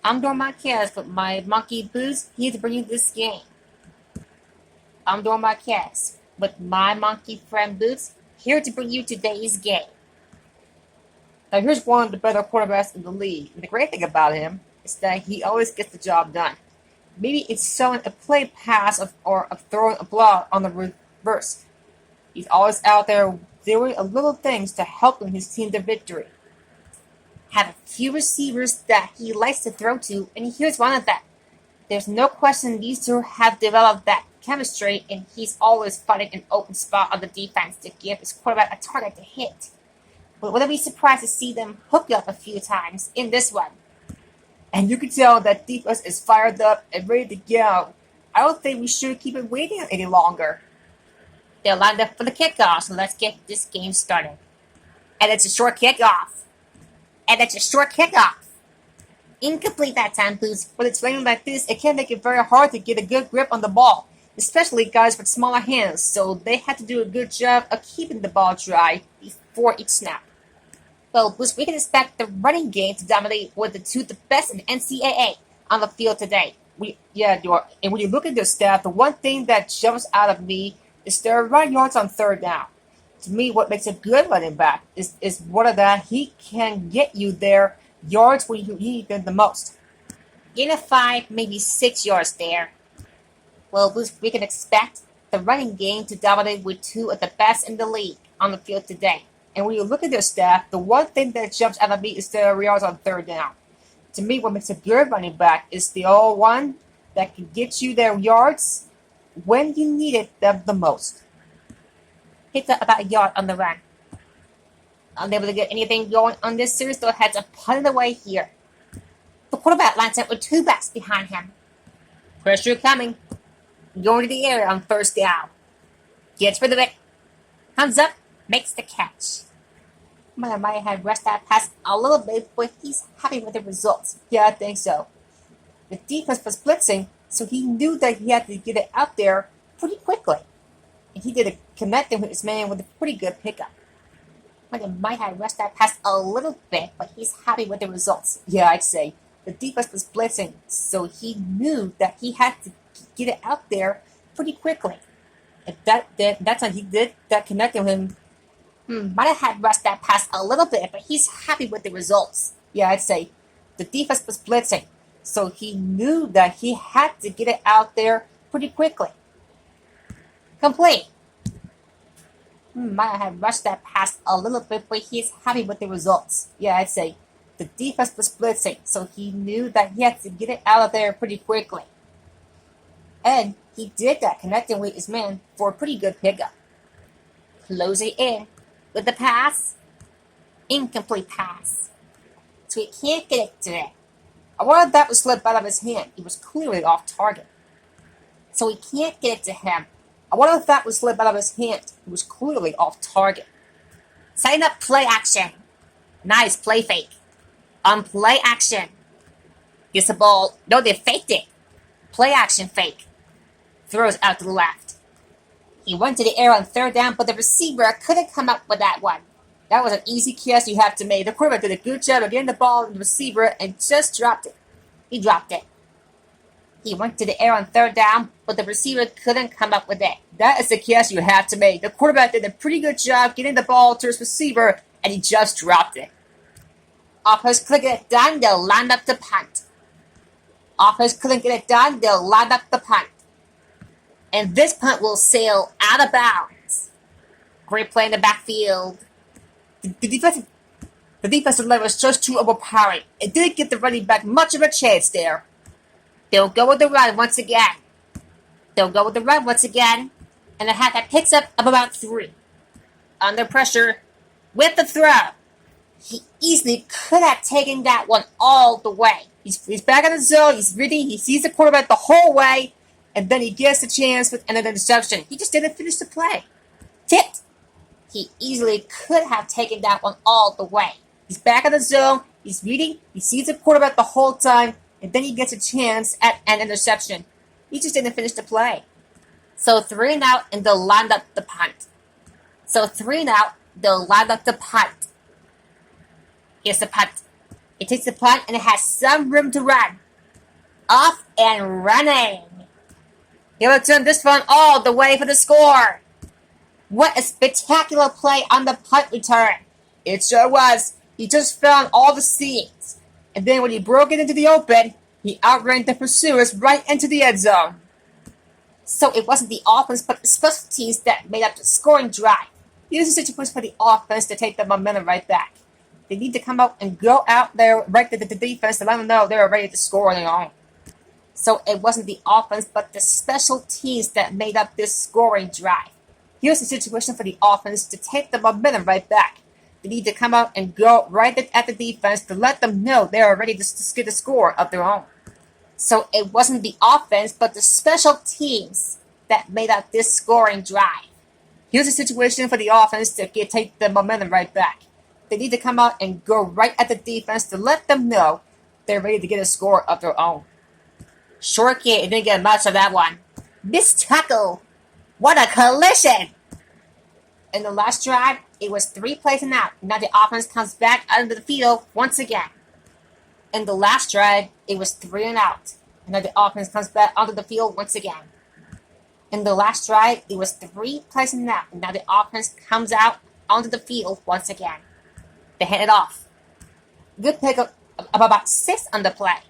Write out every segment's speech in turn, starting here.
I'm doing my cast with my monkey boots here to bring you this game. I'm doing my cast with my monkey friend Boots here to bring you today's game. Now here's one of the better quarterbacks in the league. And the great thing about him is that he always gets the job done. Maybe it's showing a play pass or throwing a block on the reverse. He's always out there doing a little things to help his team to victory. Have a few receivers that he likes to throw to, and here's one of them. There's no question these two have developed that chemistry, and he's always finding an open spot on the defense to give his quarterback a target to hit. But wouldn't be surprised to see them hook up a few times in this one. And you can tell that defense is fired up and ready to go. I don't think we should keep it waiting any longer. They're lined up for the kickoff, so let's get this game started. And it's a short kickoff. Incomplete that time, Boots. When it's raining like this, it can make it very hard to get a good grip on the ball, especially guys with smaller hands, so they have to do a good job of keeping the ball dry before each snap. Well, Boots, we can expect the running game to dominate with the best in NCAA on the field today. And when you look at their stats, the one thing that jumps out of me is their run yards on third down. To me, what makes a good running back is whether that he can get you there yards when you need them the most. Gain of 5, maybe 6 yards there. Well, we can expect the running game to dominate with two of the best in the league on the field today. And when you look at their stats, the one thing that jumps out of me is their yards on third down. To me, what makes a good running back is the old one that can get you their yards when you need it the most. Hit about a yard on the run. Unable to get anything going on this series, though heads a punt away here. The quarterback lines up with two backs behind him. Pressure coming. Going to the area on first down. Gets rid of it. Comes up, makes the catch. Might have rushed that pass a little bit, but he's happy with the results. Yeah, I think so. The defense was blitzing, so he knew that he had to get it out there pretty quickly. And he did a connecting with his man with a pretty good pickup. Might have rushed that pass a little bit, but he's happy with the results. Yeah, I'd say. The defense was blitzing, so he knew that he had to get it out there pretty quickly. And that time he did that connecting with him. Might have rushed that pass a little bit, but he's happy with the results. Yeah, I'd say. The defense was blitzing, so he knew that he had to get it out there pretty quickly. Complete. Might have rushed that pass a little bit, but he's happy with the results. Yeah, I'd say. The defense was blitzing, so he knew that he had to get it out of there pretty quickly. And he did that, connecting with his man for a pretty good pickup. Closing in with the pass. Incomplete pass. So he can't get it today. I wonder if that was slipped out of his hand. He was clearly off target. So he can't get it to him. I wonder if that was slipped out of his hand. He was clearly off target. Setting up play action. Nice play fake. On play action. Gets the ball. No, they faked it. Play action fake. Throws out to the left. He went to the air on third down, but the receiver couldn't come up with that one. That was an easy catch you have to make. The quarterback did a good job of getting the ball to the receiver and just dropped it. He dropped it. He went to the air on third down, but the receiver couldn't come up with it. That is the catch you have to make. The quarterback did a pretty good job getting the ball to his receiver, and he just dropped it. Offense couldn't get it done, they'll line up the punt. Offense couldn't get it done, they'll line up the punt. And this punt will sail out of bounds. Great play in the backfield. The defensive line was just too overpowering. It didn't give the running back much of a chance there. They'll go with the run once again. And the halfback picks up about 3. Under pressure with the throw. He easily could have taken that one all the way. He's back in the zone. He's ready. He sees the quarterback the whole way. And then he gets the chance with another interception. He just didn't finish the play. Tipped. He easily could have taken that one all the way. He's back in the zone. He's reading. He sees the quarterback the whole time. And then he gets a chance at an interception. He just didn't finish the play. So 3 and out, and they'll line up the punt. Here's the punt. It takes the punt and it has some room to run. Off and running. He returned this one all the way for the score. What a spectacular play on the punt return. It sure was. He just found all the seams. And then when he broke it into the open, he outran the pursuers right into the end zone. So it wasn't the offense but the special teams that made up the scoring drive. Here's a situation for the offense to take the momentum right back. They need to come out and go out there right to the defense to let them know they're ready to score on their own. So it wasn't the offense but the special teams that made up this scoring drive. Here's a situation for the offense to take the momentum right back. They need to come out and go right at the defense to let them know they are ready to get a score of their own. So it wasn't the offense but the special teams that made up this scoring drive. Here's a situation for the offense to take the momentum right back. They need to come out and go right at the defense to let them know they're ready to get a score of their own. Short kick, didn't get much of that one. Missed tackle. What a collision! In the last drive, it was 3 plays and out. Now the offense comes back out into the field once again. In the last drive, it was 3 and out. And now the offense comes back onto the field once again. In the last drive, it was 3 plays and out. And now the offense comes out onto the field once again. They hand it off. Good pick of about 6 on the play.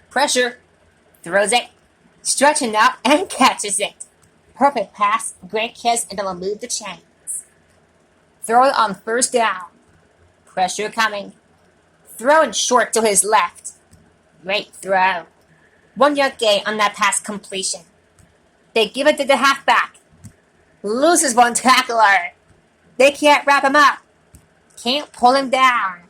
Pressure. Throws it. Stretching out and catches it. Perfect pass. Great kiss, and they'll move the chains. Throw it on first down. Pressure coming. Throwing short to his left. Great throw. 1 yard gain on that pass completion. They give it to the halfback. Loses one tackler. They can't wrap him up. Can't pull him down.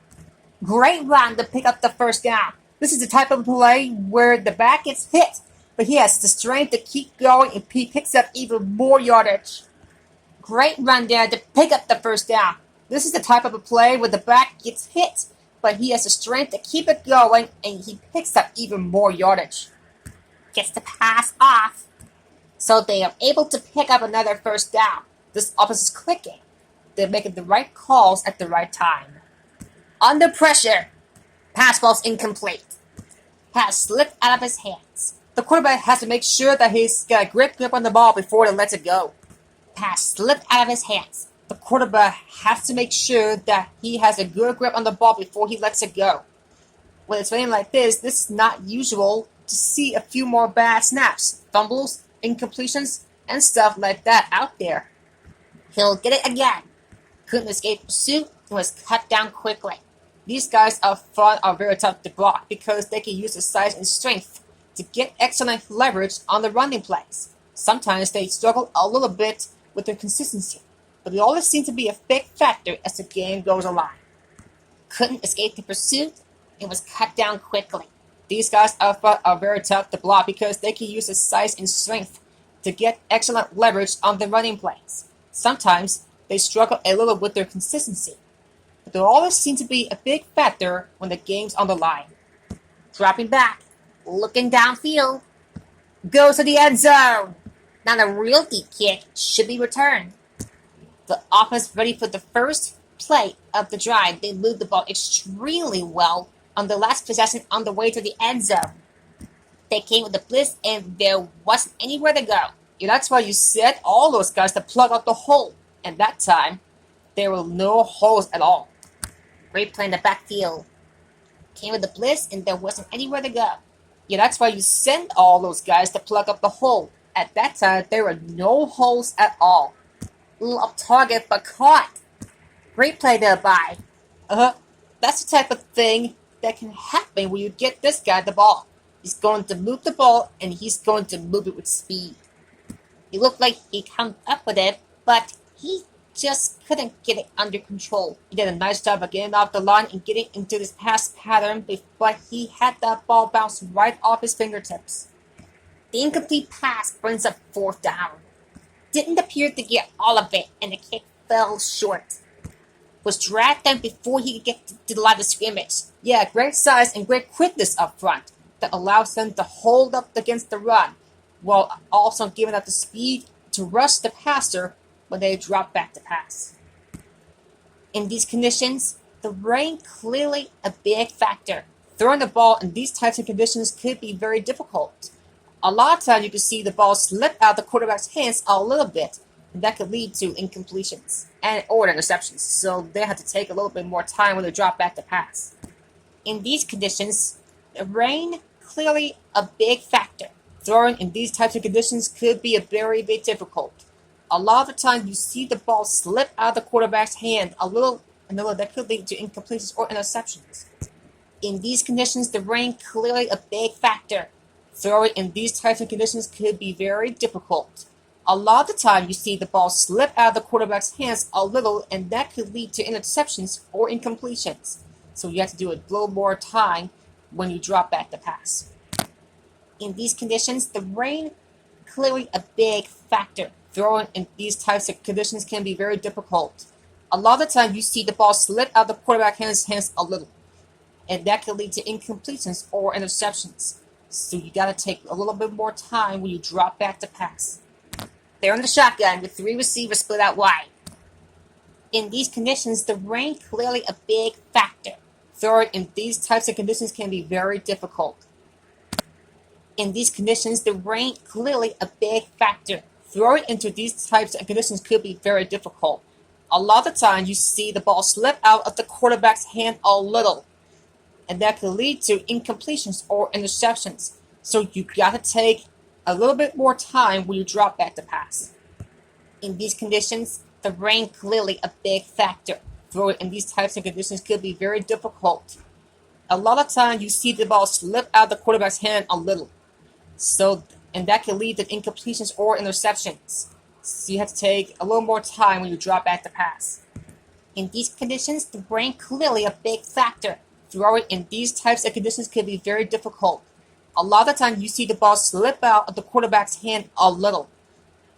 Great run to pick up the first down. This is the type of play where the back gets hit, but he has the strength to keep going and he picks up even more yardage. Great run there to pick up the first down. This is the type of a play where the back gets hit, but he has the strength to keep it going and he picks up even more yardage. Gets the pass off, so they are able to pick up another first down. This offense is clicking. They're making the right calls at the right time. Under pressure, pass ball's incomplete. Pass slipped out of his hands. The quarterback has to make sure that he's got a great grip on the ball before he lets it go. Pass slipped out of his hands. The quarterback has to make sure that he has a good grip on the ball before he lets it go. When it's raining like this is not usual to see a few more bad snaps, fumbles, incompletions, and stuff like that out there. He'll get it again. Couldn't escape pursuit and was cut down quickly. These guys up front are very tough to block because they can use their size and strength to get excellent leverage on the running plays. Sometimes they struggle a little bit with their consistency, but they always seem to be a big factor as the game goes along. Couldn't escape the pursuit and was cut down quickly. These guys up front are very tough to block because they can use their size and strength to get excellent leverage on the running plays. Sometimes they struggle a little with their consistency, but they always seem to be a big factor when the game's on the line. Dropping back, looking downfield, goes to the end zone. Now the real deep kick should be returned. The offense ready for the first play of the drive. They moved the ball extremely well on the last possession on the way to the end zone. They came with the blitz and there wasn't anywhere to go. Yeah, that's why you set all those guys to plug out the hole. And that time, there were no holes at all. Great play in the backfield. Came with the blitz and there wasn't anywhere to go. Yeah, that's why you send all those guys to plug up the hole. At that time, there were no holes at all. Little off target, but caught. Great play there by. That's the type of thing that can happen when you get this guy the ball. He's going to move the ball and he's going to move it with speed. It looked like he came up with it, but he just couldn't get it under control. He did a nice job of getting off the line and getting into this pass pattern, but he had that ball bounce right off his fingertips. The incomplete pass brings up 4th down. Didn't appear to get all of it, and the kick fell short. Was dragged down before he could get to the line of scrimmage. Yeah, great size and great quickness up front that allows him to hold up against the run, while also giving up the speed to rush the passer when they drop back to pass. In these conditions, The rain clearly a big factor. Throwing the ball in these types of conditions could be very difficult. A lot of times you can see the ball slip out the quarterback's hands a little bit, and that could lead to incompletions and or interceptions. So they have to take a little bit more time when they drop back to pass. In these conditions, the rain clearly a big factor. Throwing in these types of conditions could be a very bit difficult. A lot of the time you see the ball slip out of the quarterback's hand a little, and that could lead to incompletions or interceptions. In these conditions, the rain clearly a big factor. Throwing in these types of conditions could be very difficult. A lot of the time you see the ball slip out of the quarterback's hands a little, and that could lead to interceptions or incompletions. So you have to do a little more time when you drop back the pass. In these conditions, the rain clearly a big factor. Throwing in these types of conditions can be very difficult. A lot of the time you see the ball slip out of the quarterback's hands a little, and that can lead to incompletions or interceptions. So you got to take a little bit more time when you drop back to pass. They're in the shotgun with 3 receivers split out wide. In these conditions, the rain clearly a big factor. Throwing in these types of conditions can be very difficult. In these conditions, the rain clearly a big factor. Throwing into these types of conditions could be very difficult. A lot of the time, you see the ball slip out of the quarterback's hand a little, and that could lead to incompletions or interceptions. So you got to take a little bit more time when you drop back to pass. In these conditions, the rain clearly a big factor. Throwing in these types of conditions could be very difficult. A lot of times, you see the ball slip out of the quarterback's hand a little. And that can lead to incompletions or interceptions. So you have to take a little more time when you drop back to pass. In these conditions, the rain clearly a big factor. Throwing in these types of conditions can be very difficult. A lot of the time you see the ball slip out of the quarterback's hand a little,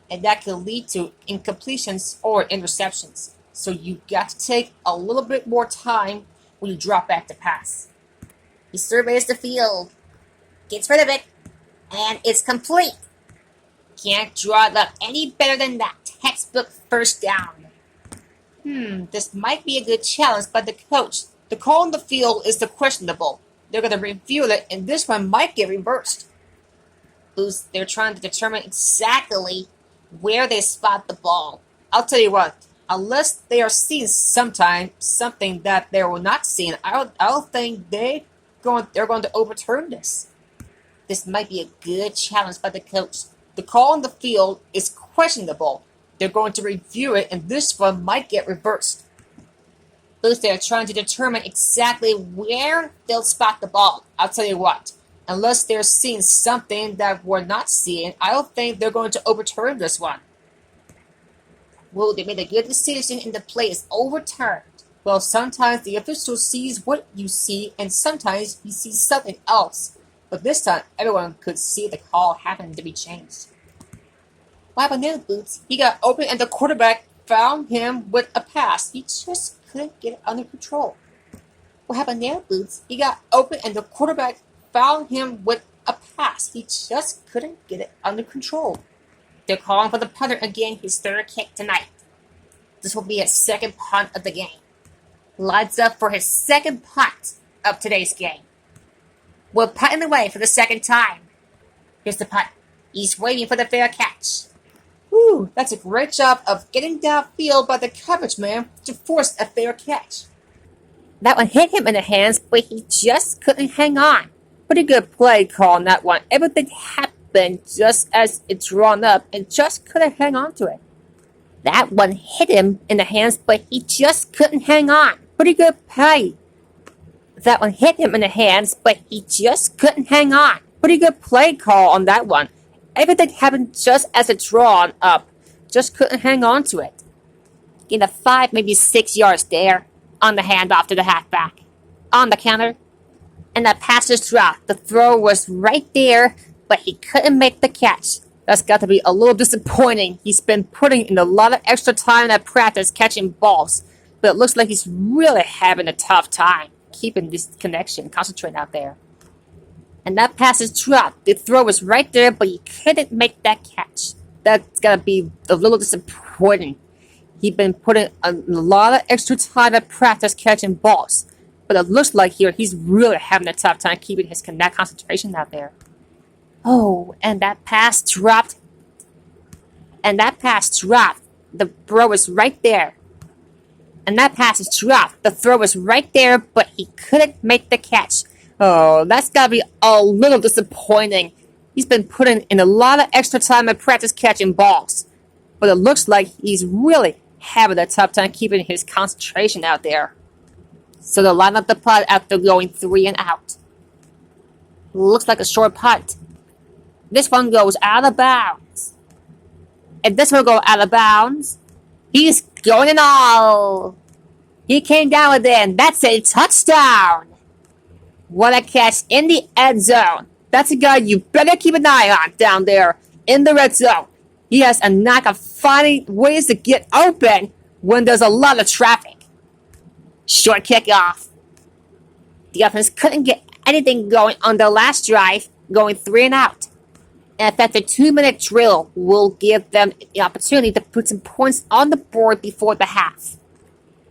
and that can lead to incompletions or interceptions. So you got to take a little bit more time when you drop back to pass. He surveys the field, gets rid of it, and it's complete. Can't draw it up any better than that. Textbook first down. This might be a good challenge by the coach. The call on the field is the questionable. They're going to review it, and this one might get reversed. They're trying to determine exactly where they spot the ball. I'll tell you what, unless they are seeing something that they were not seeing, I don't think they're going to overturn this. This might be a good challenge by the coach. The call on the field is questionable. They're going to review it, and this one might get reversed. They're trying to determine exactly where they'll spot the ball. I'll tell you what, unless they're seeing something that we're not seeing, I don't think they're going to overturn this one. Well, they made a good decision and the play is overturned. Well, sometimes the official sees what you see, and sometimes he sees something else. But this time, everyone could see the call happened to be changed. What happened there, Boots? He got open and the quarterback found him with a pass. He just couldn't get it under control. What happened there, Boots? He got open and the quarterback found him with a pass. He just couldn't get it under control. They're calling for the punter again, his third kick tonight. This will be his second punt of the game. Lines up for his second punt of today's game. We're punting away for the second time. Here's the punt. He's waiting for the fair catch. Whew, that's a great job of getting downfield by the coverage man to force a fair catch. That one hit him in the hands, but he just couldn't hang on. Pretty good play call on that one. Everything happened just as it's drawn up and just couldn't hang on to it. That one hit him in the hands, but he just couldn't hang on. Pretty good play. That one hit him in the hands, but he just couldn't hang on. Pretty good play call on that one. Everything happened just as it's drawn up. Just couldn't hang on to it. Gained a 5, maybe 6 yards there on the handoff to the halfback. On the counter. And that pass just dropped. The throw was right there, but he couldn't make the catch. That's got to be a little disappointing. He's been putting in a lot of extra time at practice catching balls, but it looks like he's really having a tough time keeping this connection, concentrating out there. And that pass is dropped. The throw was right there, but he couldn't make that catch. That's gotta be a little disappointing. He's been putting a lot of extra time at practice catching balls. But it looks like here he's really having a tough time keeping his concentration out there. Oh, and that pass dropped. The throw was right there. And that pass is dropped. The throw was right there, but he couldn't make the catch. Oh, that's gotta be a little disappointing. He's been putting in a lot of extra time at practice catching balls. But it looks like he's really having a tough time keeping his concentration out there. So they'll line up the punt after going 3 and out. Looks like a short punt. This one goes out of bounds. If this one goes out of bounds, he's going in all. He came down with it, and that's a touchdown. What a catch in the end zone. That's a guy you better keep an eye on down there in the red zone. He has a knack of finding ways to get open when there's a lot of traffic. Short kickoff. The offense couldn't get anything going on the last drive, going 3 and out. And in fact, the 2-minute drill will give them the opportunity to put some points on the board before the half.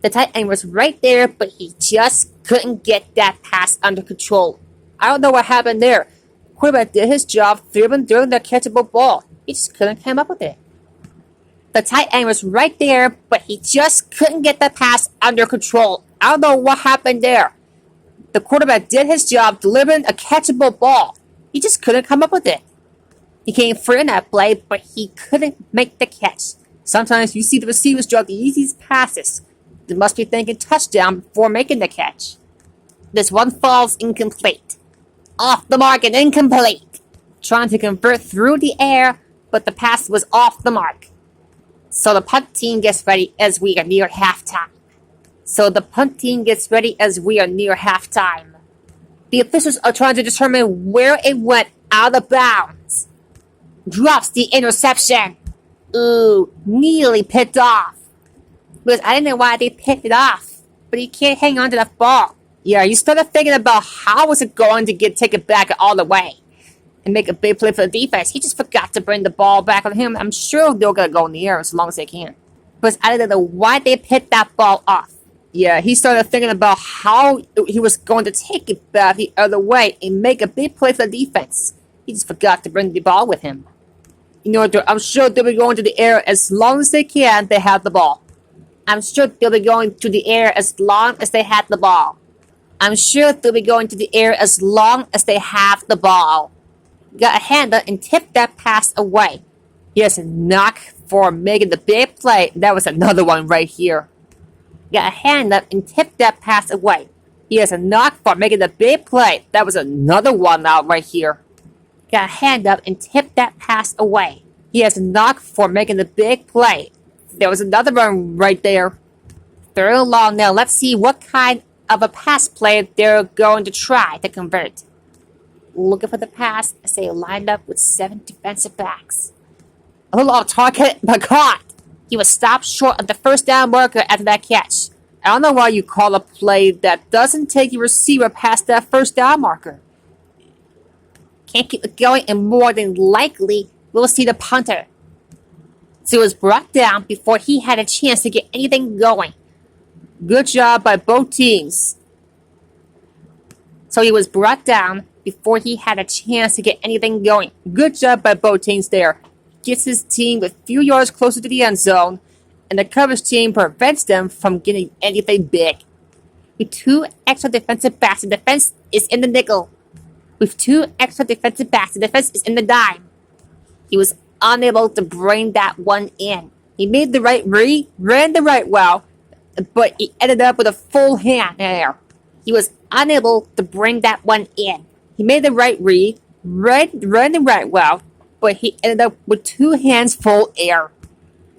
The tight end was right there, but he just couldn't get that pass under control. I don't know what happened there. Quarterback did his job, dribbling during the catchable ball. He just couldn't come up with it. The tight end was right there, but he just couldn't get the pass under control. I don't know what happened there. The quarterback did his job, delivering a catchable ball. He just couldn't come up with it. He came free in that play, but he couldn't make the catch. Sometimes you see the receivers drop the easiest passes. They must be thinking touchdown before making the catch. This one falls incomplete. Off the mark and incomplete. Trying to convert through the air, but the pass was off the mark. So the punt team gets ready as we are near halftime. The officials are trying to determine where it went out of bounds. Drops the interception. Ooh, nearly picked off. Because I didn't know why they picked it off. But he can't hang on to that ball. Yeah, you started thinking about how was it going to get taken back all the way and make a big play for the defense. He just forgot to bring the ball back on him. I'm sure they're going to go in the air as long as they can. But I didn't know why they picked that ball off. Yeah, he started thinking about how he was going to take it back the other way and make a big play for the defense. He just forgot to bring the ball with him. You know, I'm sure they'll be going to the air as long as they can. They have the ball. I'm sure they'll be going to the air as long as they have the ball. Got a hand up and tipped that pass away. Here's a knock for making the big play. That was another one right here. Got a hand up and tipped that pass away. Here's a knock for making the big play. That was another one out right here. Got a hand up and tipped that pass away. He has a knock for making the big play. There was another one right there. Third and long now. Let's see what kind of a pass play they're going to try to convert. Looking for the pass as they lined up with 7 defensive backs. A little off target, but caught. He was stopped short of the first down marker after that catch. I don't know why you call a play that doesn't take your receiver past that first down marker. Can't keep it going, and more than likely, we'll see the punter. So he was brought down before he had a chance to get anything going. Good job by both teams. So he was brought down before he had a chance to get anything going. Good job by both teams there. Gets his team a few yards closer to the end zone, and the coverage team prevents them from getting anything big. With 2 extra defensive backs, the defense is in the nickel. With 2 extra defensive backs, the defense is in the dime. He was unable to bring that one in. He made the right read, ran the right route, but he ended up with a full hand there. He was unable to bring that one in. He made the right read, ran the right route, but he ended up with 2 hands full air.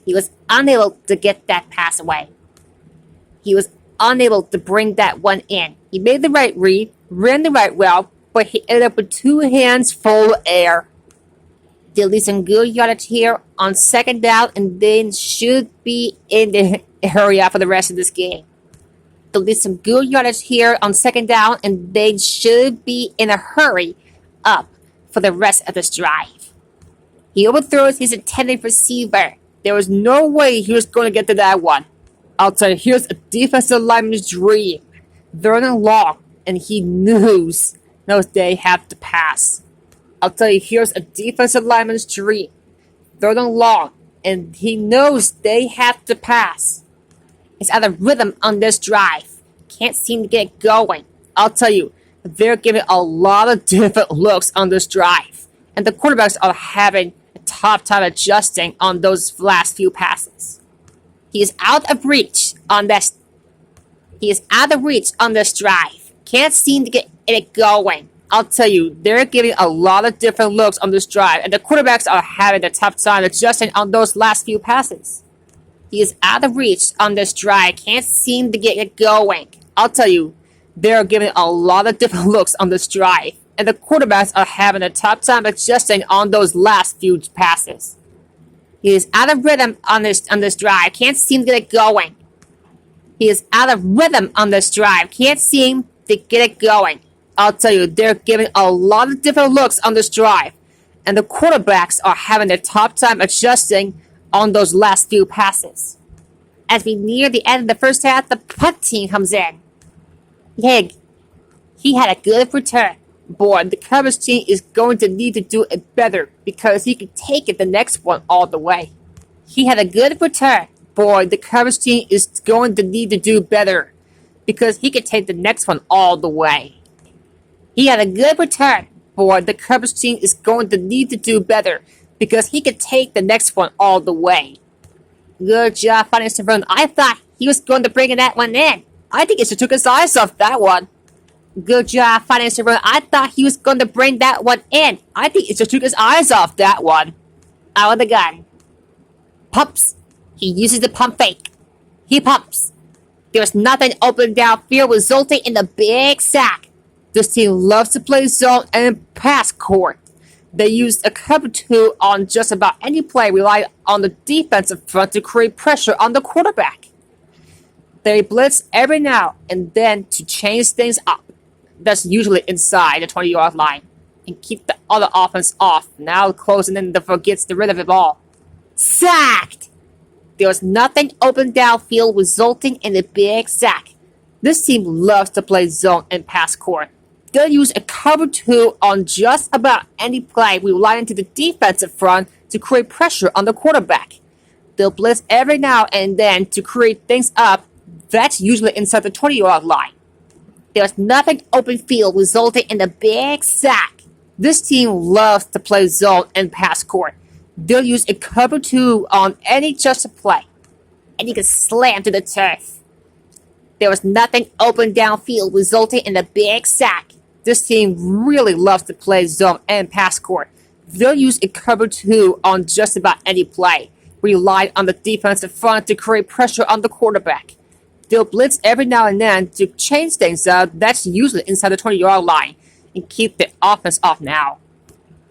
He was unable to get that pass away. He was unable to bring that one in. He made the right read, ran the right route, but he ended up with 2 hands full air. They'll leave some good yardage here on second down, and then should be in the area for the rest of this game. They'll leave some good yardage here on second down, and they should be in a hurry up for the rest of this drive. He overthrows his intended receiver. There was no way he was going to get to that one. I'll tell you, here's a defensive lineman's dream. Third and long, and he knows they have to pass. I'll tell you, here's a defensive lineman's dream. Third and long, and he knows they have to pass. It's out of rhythm on this drive. Can't seem to get it going. I'll tell you, they're giving a lot of different looks on this drive. And the quarterbacks are having a tough time adjusting on those last few passes. He is out of reach on this. He is out of reach on this drive. Can't seem to get it going. I'll tell you, they're giving a lot of different looks on this drive, and the quarterbacks are having a tough time adjusting on those last few passes. He is out of reach on this drive. Can't seem to get it going. I'll tell you, they're giving a lot of different looks on this drive, and the quarterbacks are having a tough time adjusting on those last few passes. He is out of rhythm on this drive. Can't seem to get it going. He is out of rhythm on this drive. Can't seem to get it going. I'll tell you, they're giving a lot of different looks on this drive, and the quarterbacks are having a tough time adjusting on those last few passes. As we near the end of the first half, the punt team comes in. He had a good return. Boy, the coverage team is going to need to do it better because he can take it the next one all the way. He had a good return. Boy, the coverage team is going to need to do better because he can take the next one all the way. He had a good return. Boy, the coverage team is going to need to do better because he can take the next one all the way. Good job finding some run. I thought he was going to bring that one in. I think he should took his eyes off that one. Good job finding some run. I thought he was going to bring that one in. I think he should took his eyes off that one. Out of the gun. Pumps. He uses the pump fake. He pumps. There's nothing open downfield, resulting in a big sack. This team loves to play zone and pass court. They used a cover 2 on just about any play, relying on the defensive front to create pressure on the quarterback. They blitz every now and then to change things up. That's usually inside the 20-yard line and keep the other offense off. Now closing in gets rid of the ball. Sacked! There was nothing open downfield, resulting in a big sack. This team loves to play zone and pass court. They'll use a cover 2 on just about any play, relying to the defensive front to create pressure on the quarterback. They'll blitz every now and then to create things up. That's usually inside the 20-yard line. There's nothing open field, resulting in a big sack. This team loves to play zone and pass court. They'll use a cover 2 on any just a play, and you can slam to the turf. There was nothing open downfield, resulting in a big sack. This team really loves to play zone and pass court. They'll use a cover 2 on just about any play, rely on the defensive front to create pressure on the quarterback. They'll blitz every now and then to change things up. That's usually inside the 20-yard line and keep the offense off now.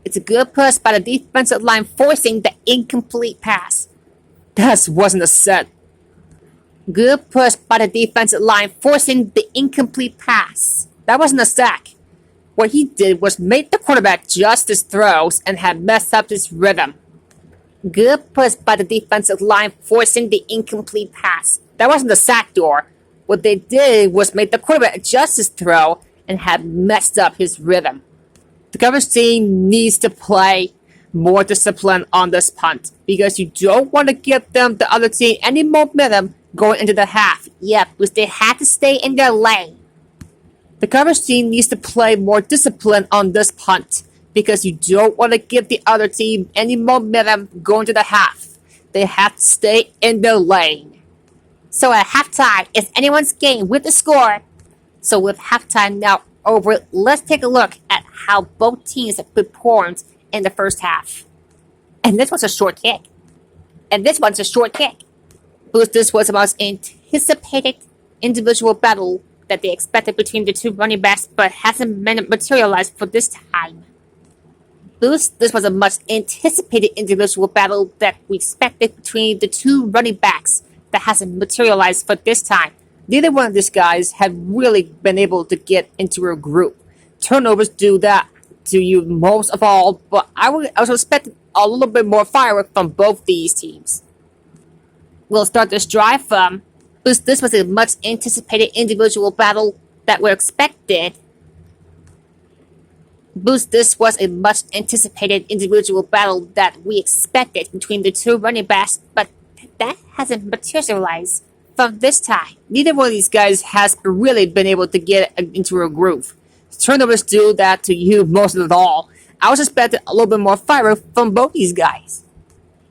It's a good push by the defensive line, forcing the incomplete pass. That wasn't a set. Good push by the defensive line, forcing the incomplete pass. That wasn't a sack. What he did was make the quarterback adjust his throws and had messed up his rhythm. Good push by the defensive line, forcing the incomplete pass. That wasn't a sack door. What they did was make the quarterback adjust his throw and had messed up his rhythm. The coverage team needs to play more discipline on this punt because you don't want to give them, the other team, any momentum going into the half. Yep, because they had to stay in their lane. The coverage team needs to play more discipline on this punt because you don't want to give the other team any momentum going to the half. They have to stay in their lane. So at halftime, it's anyone's game with the score. So with halftime now over, let's take a look at how both teams have performed in the first half. And this was a short kick. And this one's a short kick. Because this was the most anticipated individual battle that they expected between the two running backs, but hasn't materialized for this time. This was a much anticipated individual battle that we expected between the two running backs that hasn't materialized for this time. Neither one of these guys have really been able to get into a group. Turnovers do that to you most of all, but I was expecting a little bit more firework from both these teams. we'll start this drive from. This was a much anticipated individual battle that were expected. This was a much anticipated individual battle that we expected between the two running backs, but that hasn't materialized from this time. Neither one of these guys has really been able to get into a groove. Turnovers do that to you most of all. I was expecting a little bit more fire from both these guys.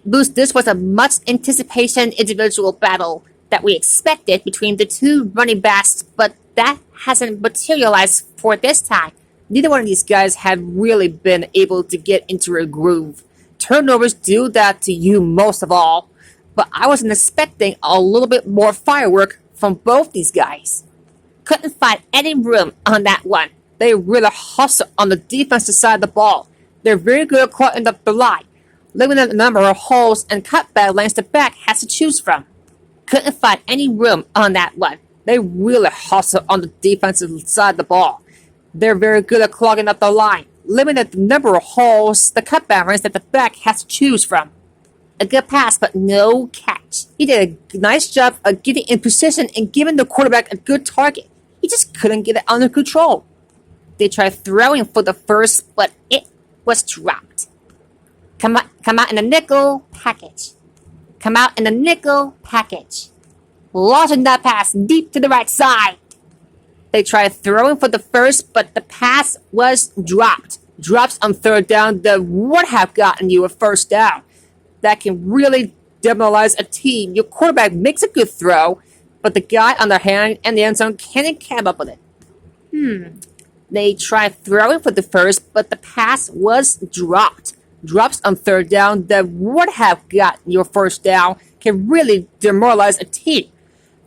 This was a much anticipated individual battle that we expected between the two running backs, but that hasn't materialized for this time. Neither one of these guys have really been able to get into a groove. Turnovers do that to you most of all, but I wasn't expecting a little bit more firework from both these guys. Couldn't find any room on that one. They really hustle on the defensive side of the ball. They're very good at clogging up the line, limiting the number of holes and cutback lanes the back has to choose from. Couldn't find any room on that one. They really hustle on the defensive side of the ball. They're very good at clogging up the line, limiting the number of holes the cutback lanes that the back has to choose from. A good pass, but no catch. He did a nice job of getting in position and giving the quarterback a good target. He just couldn't get it under control. They tried throwing for the first, but it was dropped. Come out in the nickel package. Come out in the nickel package. Launching that pass deep to the right side. They tried throwing for the first, but the pass was dropped. Drops on third down that would have gotten you a first down. That can really demoralize a team. Your quarterback makes a good throw, but the guy on the hand and the end zone can't come up with it. They tried throwing for the first, but the pass was dropped. Drops on third down that would have gotten your first down can really demoralize a team.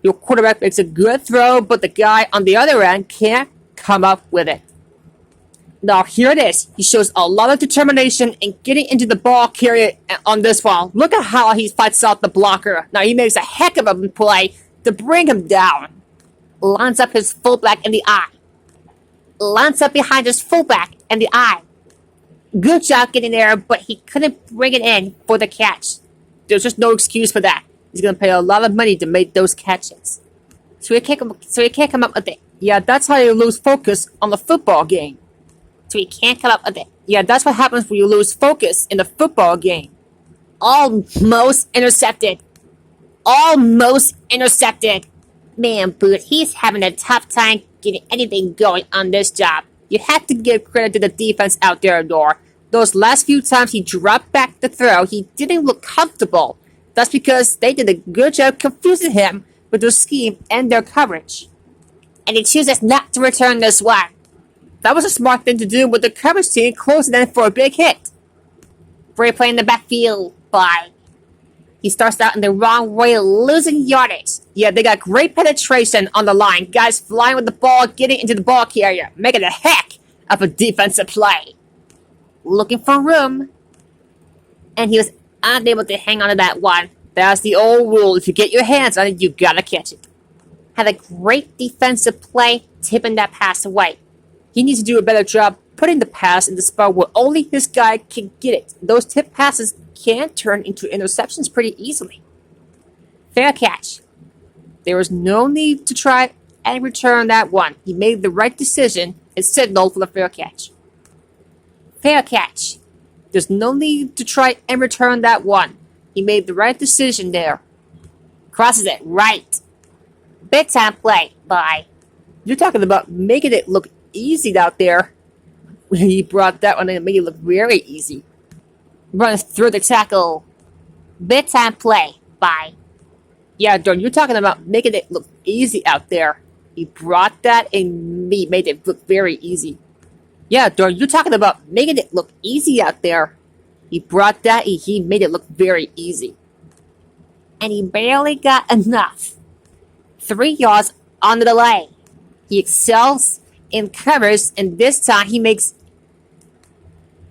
Your quarterback makes a good throw, but the guy on the other end can't come up with it. Now here it is. He shows a lot of determination in getting into the ball carrier on this one. Look at how he fights out the blocker. Now he makes a heck of a play to bring him down. Lines up his fullback in the eye. Lines up behind his fullback in the eye. Good job getting there, but he couldn't bring it in for the catch. There's just no excuse for that. He's going to pay a lot of money to make those catches. So he can't come up with it. Yeah, that's how you lose focus on the football game. So he can't come up with it. Yeah, that's what happens when you lose focus in the football game. Almost intercepted. Almost intercepted. Man, Boot, he's having a tough time getting anything going on this job. You have to give credit to the defense out there, Dor. Those last few times he dropped back the throw, he didn't look comfortable. That's because they did a good job confusing him with their scheme and their coverage. And he chooses not to return this one. That was a smart thing to do with the coverage team closing in for a big hit. Bray play in the backfield by. He starts out in the wrong way, losing yardage. Yeah, they got great penetration on the line. Guys flying with the ball, getting into the ball carrier, making a heck of a defensive play. Looking for room. And he was unable to hang on to that one. That's the old rule. If you get your hands on it, you gotta catch it. Had a great defensive play, tipping that pass away. He needs to do a better job putting the pass in the spot where only this guy can get it. Those tip passes can turn into interceptions pretty easily. Fair catch. There was no need to try and return that one. He made the right decision and signaled for the fair catch. Fair catch. There's no need to try and return that one. He made the right decision there. Crosses it right. Big time play by. You're talking about making it look easy out there. He brought that one in and made it look very easy. Runs through the tackle. Big time play by. Yeah, Dorn, you're talking about making it look easy out there. He brought that and made it look very easy. Yeah, Dorn, you're talking about making it look easy out there. He brought that and he made it look very easy. And he barely got enough. 3 yards on the delay. He excels in covers, and this time he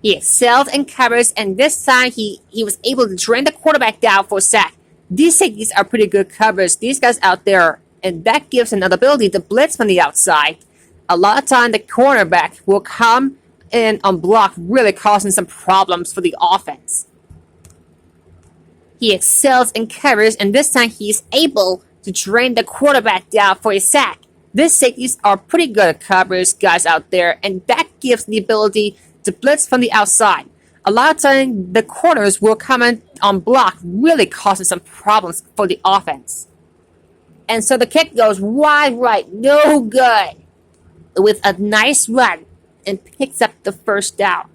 excelled in covers, and this time he was able to drain the quarterback down for a sack. These safeties are pretty good covers. These guys out there, and that gives an ability to blitz from the outside. A lot of time the cornerback will come in on block, really causing some problems for the offense. He excels in coverage, and this time he's able to drain the quarterback down for a sack. These safeties are pretty good at coverage guys out there, and that gives the ability to blitz from the outside. A lot of times, the corners will come in on block, really causing some problems for the offense. And so the kick goes wide right, no good, with a nice run and picks up the first down.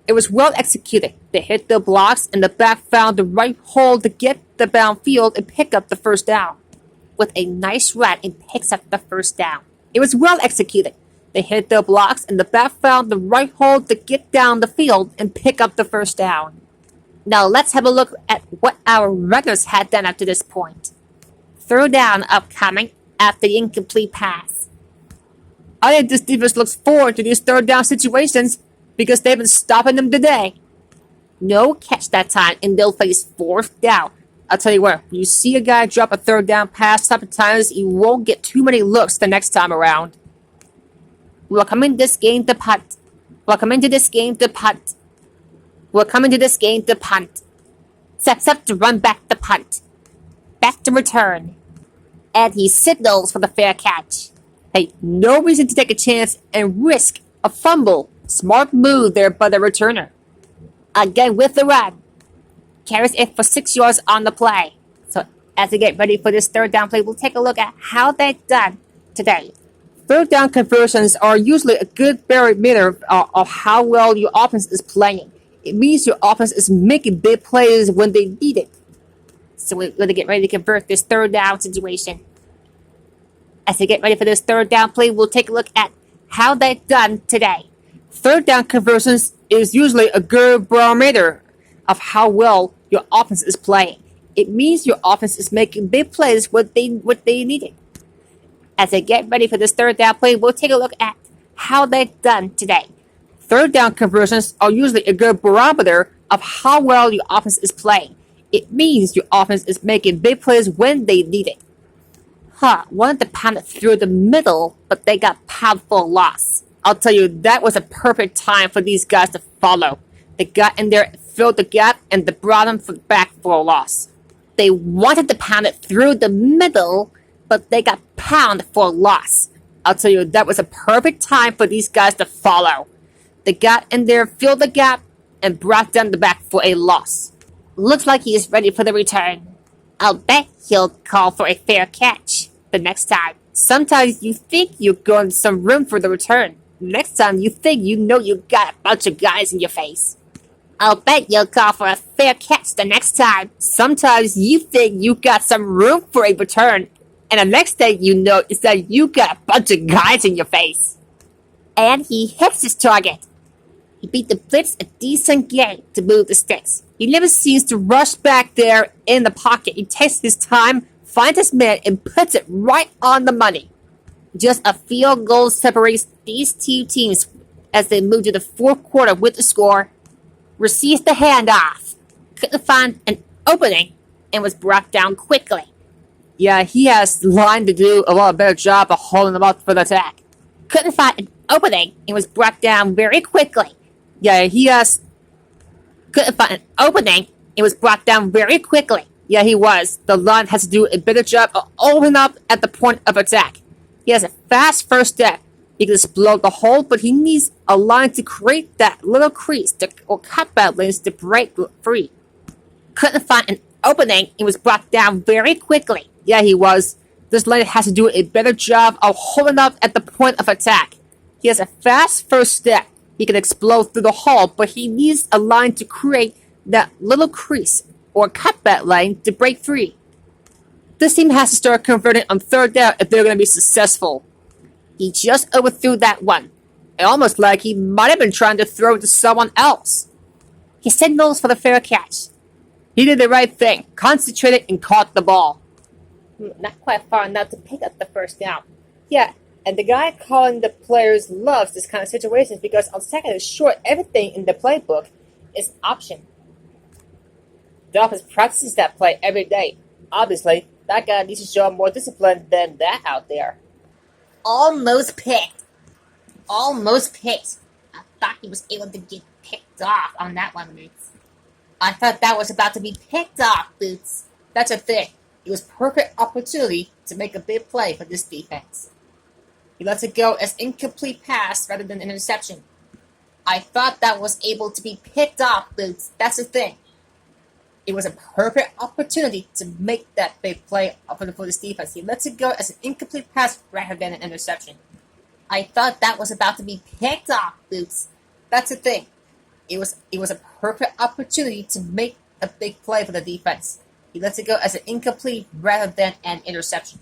It was well executed. They hit the blocks, and the back found the right hole to get the downfield and pick up the first down. With a nice run and picks up the first down. It was well executed. They hit the blocks, and the back found the right hole to get down the field and pick up the first down. Now let's have a look at what our regulars had done up to this point. Third down upcoming after the incomplete pass. I think this defense looks forward to these third down situations because they've been stopping them today. No catch that time, and they'll face fourth down. I'll tell you what, when you see a guy drop a third down pass sometimes you won't get too many looks the next time around. Welcome into this game to punt. Welcome into this game to punt. Welcome into this game to punt. Sets up to run back the punt. Back to return. And he signals for the fair catch. Hey, no reason to take a chance and risk a fumble. Smart move there by the returner. Again with the run. Carries it for 6 yards on the play. So as we get ready for this third down play, we'll take a look at how they've done today. Third down conversions are usually a good barometer of how well your offense is playing. It means your offense is making big plays when they need it. So we're going to get ready to convert this third down situation. As we get ready for this third down play, we'll take a look at how they've done today. Third down conversions is usually a good barometer of how well your offense is playing. It means your offense is making big plays when they need it. As they get ready for this third down play, we'll take a look at how they've done today. Third down conversions are usually a good barometer of how well your offense is playing. It means your offense is making big plays when they need it. Wanted to pound it through the middle, but they got pounded for a loss. I'll tell you, that was a perfect time for these guys to follow. They got in there, filled the gap, and they brought them back for a loss. They wanted to pound it through the middle, but they got pounded for a loss. I'll tell you, that was a perfect time for these guys to follow. They got in there, filled the gap, and brought down the back for a loss. Looks like he is ready for the return. I'll bet he'll call for a fair catch the next time. Sometimes you think you're going some room for the return. Next time you think you know you got a bunch of guys in your face. I'll bet you'll call for a fair catch the next time. Sometimes you think you got some room for a return. And the next thing you know is that you got a bunch of guys in your face. And he hits his target. He beat the blitz a decent game to move the sticks. He never seems to rush back there in the pocket. He takes his time, finds his man, and puts it right on the money. Just a field goal separates these two teams as they move to the fourth quarter with the score. Receives the handoff. Couldn't find an opening and was brought down quickly. Yeah, he has line to do a lot better job of holding them up for the attack. Couldn't find an opening and was brought down very quickly. Yeah, couldn't find an opening and was brought down very quickly. Yeah, he was. The line has to do a better job of opening up at the point of attack. He has a fast first step. He can explode the hole, but he needs a line to create that little crease or cutback lanes to break free. Couldn't find an opening and was brought down very quickly. Yeah, he was. This line has to do a better job of holding up at the point of attack. He has a fast first step. He can explode through the hole, but he needs a line to create that little crease or cutback lane to break free. This team has to start converting on third down if they're going to be successful. He just overthrew that one. It almost like he might have been trying to throw it to someone else. He signals for the fair catch. He did the right thing, concentrated and caught the ball. Not quite far enough to pick up the first down. Yeah, and the guy calling the players loves this kind of situations because on second and short, everything in the playbook is an option. The offense practices that play every day. Obviously, that guy needs to show more discipline than that out there. Almost picked. I thought he was able to get picked off on that one. I thought that was about to be picked off, Boots. That's a thing. It was perfect opportunity to make a big play for this defense. He lets it go as incomplete pass rather than interception. I thought that was able to be picked off, Boots. That's the thing. It was a perfect opportunity to make that big play for this defense. He lets it go as an incomplete pass rather than an interception. I thought that was about to be picked off, Boots. That's the thing. It was a perfect opportunity to make a big play for the defense. He lets it go as an incomplete rather than an interception.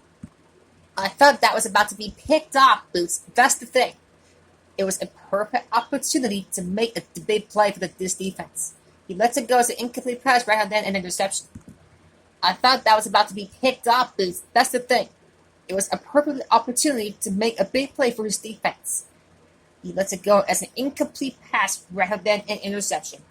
I thought that was about to be picked off, Boots. That's the thing. It was a perfect opportunity to make a big play for this defense. He lets it go as an incomplete pass rather than an interception. I thought that was about to be picked off, Boots. That's the thing. It was a perfect opportunity to make a big play for his defense. He lets it go as an incomplete pass rather than an interception.